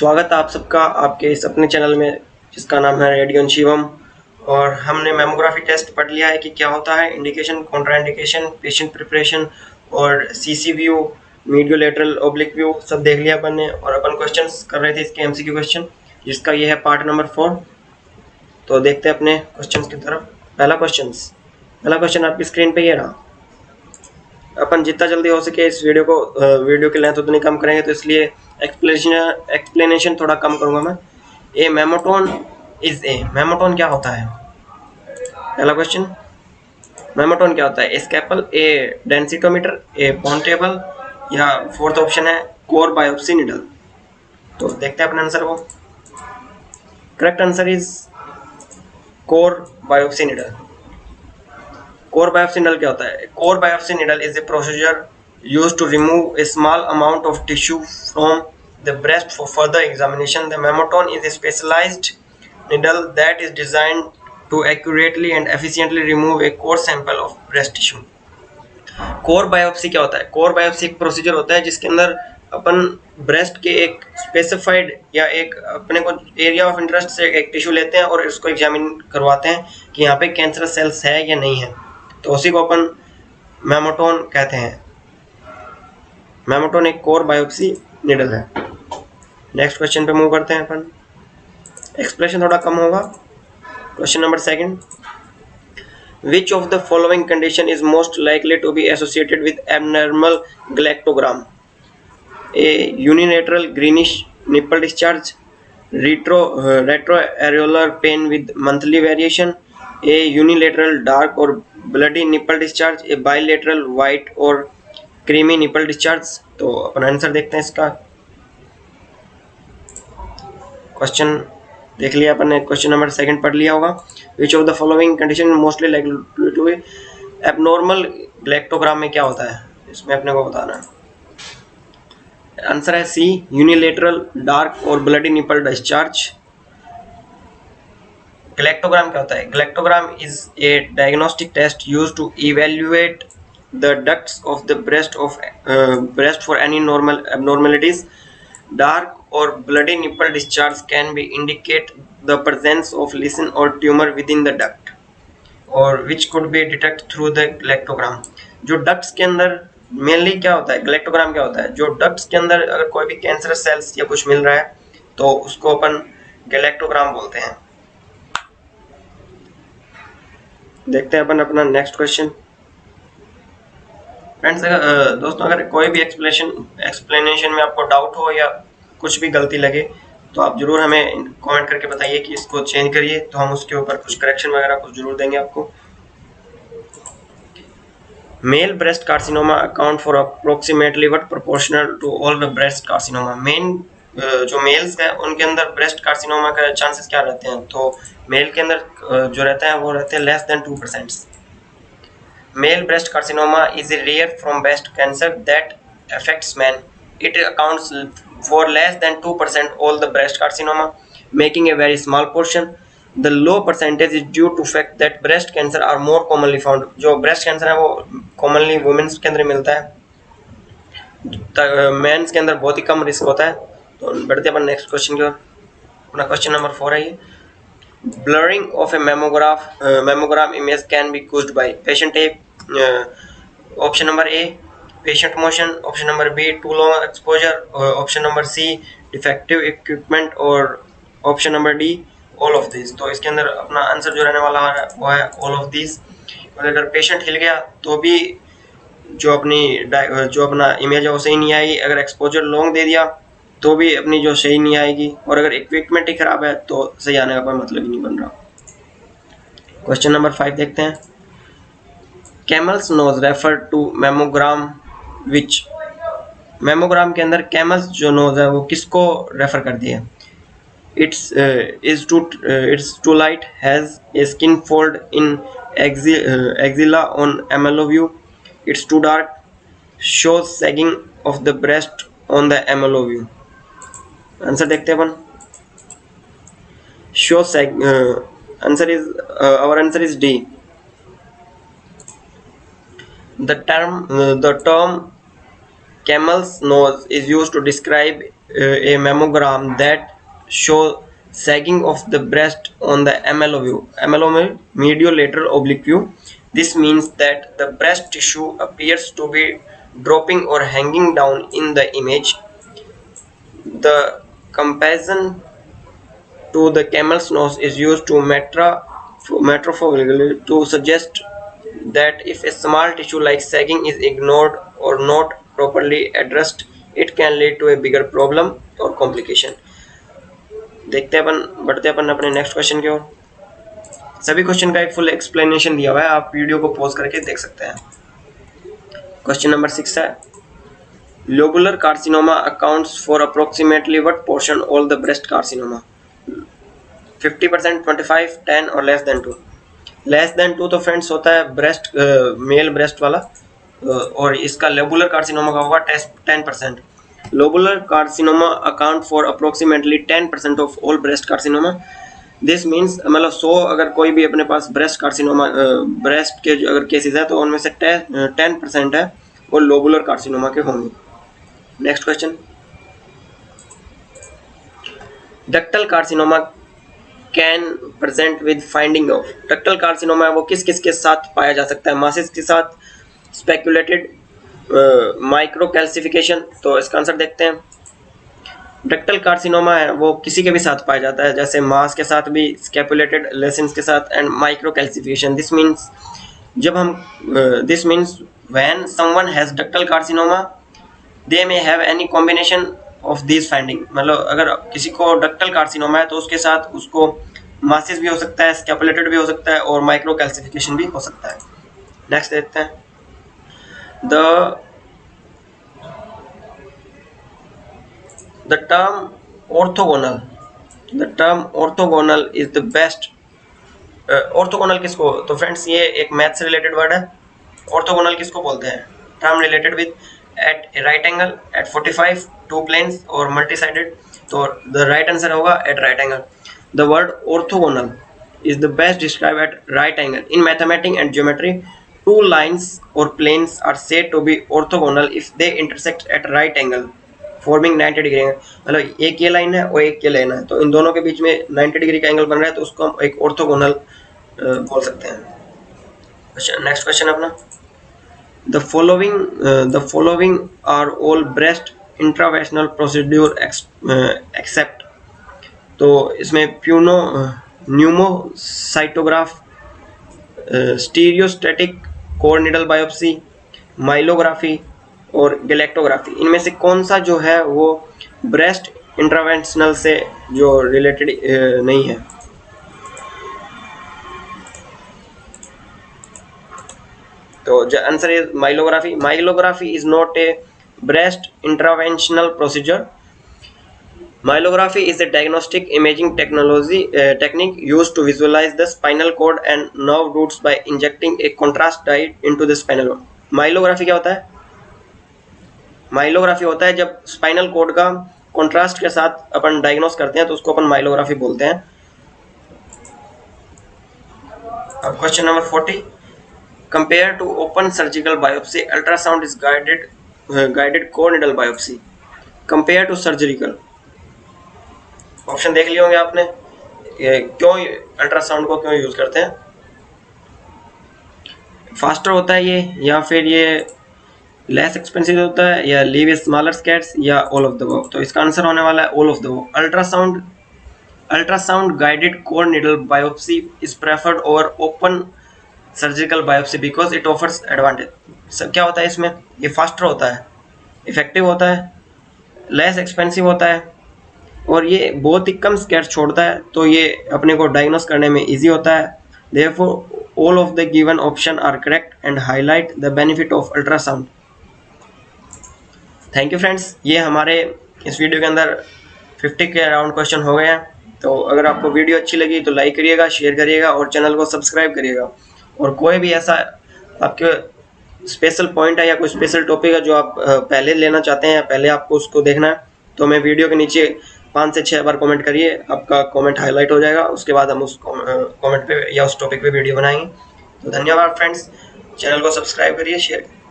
स्वागत है आप सबका आपके इस अपने चैनल में जिसका नाम है रेडियन शिवम। और हमने मेमोग्राफी टेस्ट पढ़ लिया है कि क्या होता है, इंडिकेशन, कॉन्ट्राइंडिकेशन, पेशेंट प्रिपरेशन और सीसी व्यू, मीडियो लेटरल ऑब्लिक व्यू सब देख लिया अपन ने। और अपन क्वेश्चंस कर रहे थे इसके एमसीक्यू क्वेश्चन, जिसका ये है पार्ट नंबर 4। तो देखते हैं अपने क्वेश्चंस की तरफ। पहला क्वेश्चन आपकी स्क्रीन पे ये रहा। अपन जितना जल्दी हो सके इस वीडियो की लेंथ उतनी कम करेंगे, तो इसलिए एक्सप्लेनेशन थोड़ा कम करूंगा मैं। ए मेमोटोन मेमोटोन क्या होता है? पहला क्वेश्चन, मेमोटोन क्या होता है? स्कैपल, ए डेंसिटोमीटर, ए पॉन्ड टेबल, या फोर्थ ऑप्शन है कोर बायोप्सी निडल। तो देखते हैं अपने आंसर को। Correct answer is core biopsy needle. Core biopsy needle क्या होता है? Core biopsy needle is a procedure used to remove a small amount of tissue from the breast for further examination. The memoton is a specialized needle that is designed to accurately and efficiently remove a core sample of breast tissue. Core biopsy क्या होता है? Core biopsy एक procedure होता है जिसके अंदर अपन breast के एक स्पेसिफाइड या एक अपने को एरिया ऑफ इंटरेस्ट से एक टिश्यू लेते हैं और इसको एग्जामिन करवाते हैं कि यहाँ पे कैंसरस सेल्स है या नहीं है। तो उसी को अपन मेमोटोन कहते हैं। मेमोटोन एक कोर बायोप्सी निडल है। नेक्स्ट क्वेश्चन पे मूव करते हैं अपन। एक्सप्रेशन थोड़ा कम होगा। Question number 2, which of the following condition is most likely to be associated with abnormal galactogram? A unilateral greenish nipple discharge, retro areolar pain with monthly variation, a unilateral dark or bloody nipple discharge, a bilateral white or creamy nipple discharge. तो अपन answer देखते हैं इसका। Question देख लिया अपन ने, question number 2 पढ़ लिया होगा। Which of the following condition mostly likely to be abnormal galactogram में क्या होता है, इसमें अपने को बताना है। आंसर है C, unilateral dark or bloody nipple discharge. Galactogram क्या होता है? Galactogram is a diagnostic test used to evaluate the ducts of the breast for any normal abnormalities. Dark or bloody nipple discharge can be indicate the presence of lesion or tumor within the duct, or which could be detected through the galactogram. जो ducts के अंदर mainly क्या होता है, गैलेक्टोग्राम क्या होता है? जो डक्ट्स के अंदर अगर कोई भी कैंसर सेल्स या कुछ मिल रहा है तो उसको अपन गैलेक्टोग्राम बोलते हैं। देखते हैं अपन अपना नेक्स्ट क्वेश्चन। फ्रेंड्स, दोस्तों, अगर कोई भी एक्सप्लेनेशन में आपको डाउट हो या कुछ भी गलती लगे तो आप जरूर हमें कमेंट करके बताइए कि इसको चेंज करिए, तो हम उसके ऊपर कुछ करेक्शन वगैरह कुछ जरूर देंगे आपको। Male breast carcinoma account for approximately what proportional to all the breast carcinoma? Men जो मेल्स है उनके अंदर ब्रेस्ट कार्सिनोमा का चांसेस क्या रहते हैं? तो मेल के अंदर जो रहते हैं वो रहते हैं less than 2%। Male breast carcinoma is a rare from breast cancer that affects men. It accounts for less than 2% all the breast carcinoma, making a very small portion. The low percentage is due to fact that breast cancer are more commonly found. जो breast cancer है वो commonly women's के अंदर मिलता है, mains के अंदर बहुत ही कम रिस्क होता है। तो बढ़ते अपन नेक्स्ट क्वेश्चन की ओर। अपना क्वेश्चन नंबर 4 है ये। Blurring of a mammogram image can be caused by patient A, option number A, patient motion, option number B, too long exposure, option number C, defective equipment, और option number D, all of these। तो इसके अंदर अपना answer जो रहने वाला है वो है all of these। और अगर पेशेंट हिल गया तो भी जो अपना इमेज है वो सही नहीं आएगी। अगर एक्सपोजर लॉन्ग दे दिया तो भी अपनी जो सही नहीं आएगी, और अगर इक्विपमेंट ही खराब है तो सही आने का कोई मतलब ही नहीं बन रहा। क्वेश्चन नंबर 5 देखते हैं। Camel's nose refer to mammogram which? Mammogram के अंदर कैमल्स जो नोज है वो किसको रेफर करती है? It's too light, has a skin fold in axilla on MLO view, it's too dark, shows sagging of the breast on the MLO view. Answer देखते हैं अपन। Show sag, answer is our answer is D. The term camel's nose is used to describe a mammogram that show sagging of the breast on the MLO view. MLO में mediolateral oblique view. This means that the breast tissue appears to be dropping or hanging down in the image. The comparison to the camel's nose is used to metaphorically to suggest that if a small tissue like sagging is ignored or not properly addressed, it can lead to a bigger problem or complication. देखते हैं अपन बढ़ते हैं अपन अपने next question की ओर। सभी question का एक full explanation दिया हुआ है, आप वीडियो को पॉज करके देख सकते हैं। क्वेश्चन नंबर 6 है, lobular carcinoma accounts for approximately what portion all the breast carcinoma? 50%, 25, 10 और लेस देन 2। लेस देन 2 तो फ्रेंड्स होता है ब्रेस्ट मेल ब्रेस्ट वाला, और इसका लोबुलर कार्सिनोमा का होगा 10%। Lobular carcinoma account for approximately 10% of all breast carcinoma. This means मतलब 100 अगर कोई भी अपने पास ब्रेस्ट कार्सिनोमा ब्रेस्ट के अगर केसेस है तो उनमें से 10% है वो लोबुलर कार्सिनोमा के होंगे। Next question, ductal carcinoma can present with finding of. Ductal carcinoma है वो किस किस के साथ पाया जा सकता है? मासिस के साथ, स्पेकुलेटेड, माइक्रो कैल्सिफिकेशन। तो इसका आंसर देखते हैं। डक्टल कार्सिनोमा है वो किसी के भी साथ पाया जाता है, जैसे मास के साथ भी, स्केपुलेटेड लेसिन्स के साथ, and micro calcification. This means जब हम this means when someone has ductal carcinoma they may have any combination of this finding. मतलब अगर किसी को डक्टल कार्सिनोमा है तो उसके साथ उसको मासिस भी हो सकता है, स्केपुलेटेड भी हो सकता है और माइक्रो कैल्सिफिकेशन भी हो सकता है। नेक्स्ट देखते हैं, the term orthogonal is the best। Orthogonal किसको? तो फ्रेंड्स ये एक मैथ से रिलेटेड वर्ड है। ऑर्थोगोनल किसको बोलते हैं? Term related with at right angle, at 45, two planes और मल्टी साइडेड। तो द राइट आंसर होगा at right angle. The word orthogonal is the best described at right angle. In mathematics and geometry, two lines or planes are said to be orthogonal if they intersect at right angle, forming 90 degree. मतलब एक ये line है और एक ये line है, तो इन दोनों के बीच में 90 डिग्री का एंगल बन रहा है, तो उसको हम एक ऑर्थोगोनल बोल सकते हैं। नेक्स्ट क्वेश्चन अपना, the following are all breast intravaginal procedure except। तो इसमें न्यूमोसाइटोग्राफ, स्टीरियोस्टैटिक कोर नीडल बायोप्सी, माइलोग्राफी और गैलेक्टोग्राफी, इनमें से कौन सा जो है वो ब्रेस्ट इंट्रावेंशनल से जो रिलेटेड नहीं है? तो जो आंसर है myelography. Myelography is not a breast interventional procedure. Myelography is a diagnostic imaging technique used to visualize the spinal cord and nerve roots by injecting a contrast dye into the spinal cord। Myelography क्या होता है? Myelography होता है जब spinal cord का contrast के साथ अपन diagnose करते हैं तो उसको अपन माइलोग्राफी बोलते हैं। अब question number 40, compare to open surgical biopsy, ultrasound is guided core needle biopsy compare to surgical. Option देख लिए होंगे आपने, क्यों अल्ट्रासाउंड को क्यों यूज करते हैं? फास्टर होता है ये, या फिर ये लेस एक्सपेंसिव होता है, या लीव स्मॉलर स्कैट्स, या ऑल ऑफ द अबव। तो इसका आंसर होने वाला है all of the above. Ultrasound guided core needle biopsy is preferred over open surgical biopsy because it offers advantage. क्या होता है इसमें? ये फास्टर होता है, इफेक्टिव होता है, लेस एक्सपेंसिव होता है और ये बहुत ही कम स्कैच छोड़ता है, तो ये अपने को डायग्नोस करने में इजी होता है। Therefore all of the given option are correct and highlight the benefit of ultrasound. Thank you friends, ये हमारे इस वीडियो के अंदर 50 के अराउंड क्वेश्चन हो गए हैं। तो अगर आपको वीडियो अच्छी लगी तो लाइक करिएगा, शेयर करिएगा और चैनल को सब्सक्राइब करिएगा। और कोई भी ऐसा आपके स्पेशल पॉइंट है या कोई स्पेशल टॉपिक है जो आप पहले लेना चाहते हैं, पहले आपको उसको देखना है, तो हमें वीडियो के नीचे 5 से 6 बार कमेंट करिए, आपका कमेंट हाईलाइट हो जाएगा। उसके बाद हम उस कमेंट पे या उस टॉपिक पे वीडियो बनाएंगे। तो धन्यवाद फ्रेंड्स, चैनल को सब्सक्राइब करिए, शेयर करिए।